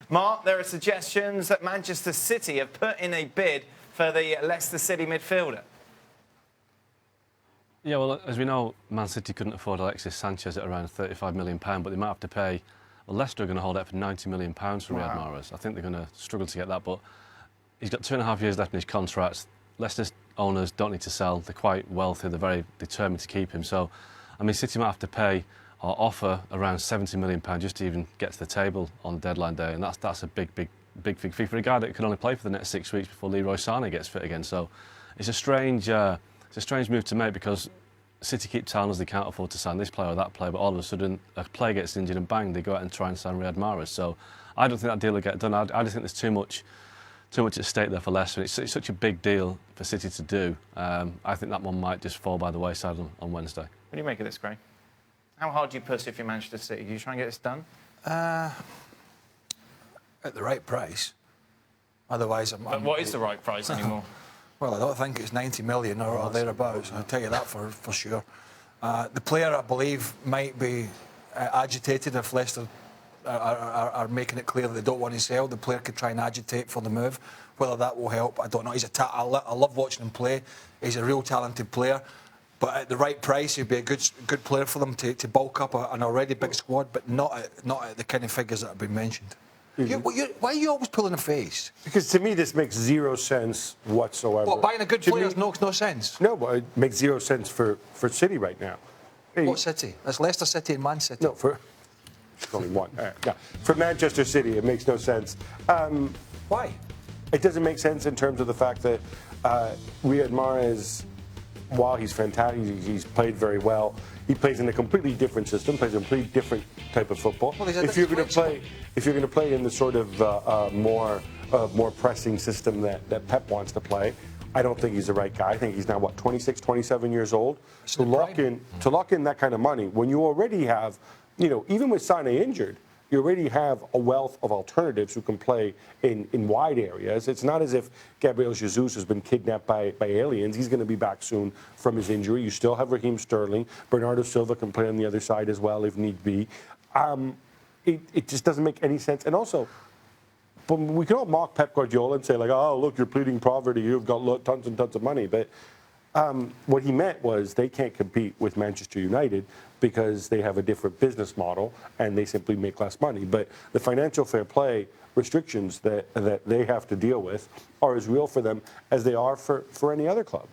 Mark, there are suggestions that Manchester City have put in a bid for the Leicester City midfielder. Yeah, well, as we know, Man City couldn't afford Alexis Sanchez at around £35 million, but they might have to pay. Well, Leicester are going to hold out for £90 million for Riyad Mahrez. I think they're going to struggle to get that, but he's got 2.5 years left in his contract. Leicester's owners don't need to sell. They're quite wealthy. They're very determined to keep him. So, I mean, City might have to pay or offer around £70 million just to even get to the table on the deadline day, and that's a big fee for a guy that can only play for the next 6 weeks before Leroy Sané gets fit again. So, it's a strange move to make because City keep telling us they can't afford to sign this player or that player, but all of a sudden a player gets injured and bang, they go out and try and sign Riyad Mahrez. So, I don't think that deal will get done. I just think there's too much at stake there for Leicester. It's such a big deal for City to do. I think that one might just fall by the wayside on Wednesday. What do you make of this, Gray? How hard do you push if you're Manchester City? Do you try and get this done? At the right price. Otherwise, But what is the right price anymore? Well, I don't think it's 90 million or thereabouts. I'll tell you that for sure. The player, I believe, might be agitated if Leicester are making it clear that they don't want to sell. The player could try and agitate for the move. Whether that will help, I don't know. I love watching him play. He's a real talented player. But at the right price, he'd be a good player for them to bulk up an already big squad, but not at the kind of figures that have been mentioned. Why are you always pulling a face? Because to me, this makes zero sense whatsoever. What, buying a good player makes no sense? No, but it makes zero sense for City right now. What City? That's Leicester City and Man City. No, there's only one. Yeah. For Manchester City, it makes no sense. Why? It doesn't make sense in terms of the fact that Riyad Mahrez, while he's fantastic, he's played very well. He plays in a completely different system, plays a completely different type of football. Well, if you're going to play in the sort of more pressing system that Pep wants to play, I don't think he's the right guy. I think he's now 26, 27 years old. To lock in that kind of money when you already have, even with Sané injured, you already have a wealth of alternatives who can play in wide areas. It's not as if Gabriel Jesus has been kidnapped by aliens. He's going to be back soon from his injury. You still have Raheem Sterling. Bernardo Silva can play on the other side as well if need be. It just doesn't make any sense. And also, we can all mock Pep Guardiola and say, like, oh, look, you're pleading poverty. You've got tons and tons of money. But what he meant was they can't compete with Manchester United because they have a different business model and they simply make less money. But the financial fair play restrictions that they have to deal with are as real for them as they are for any other club.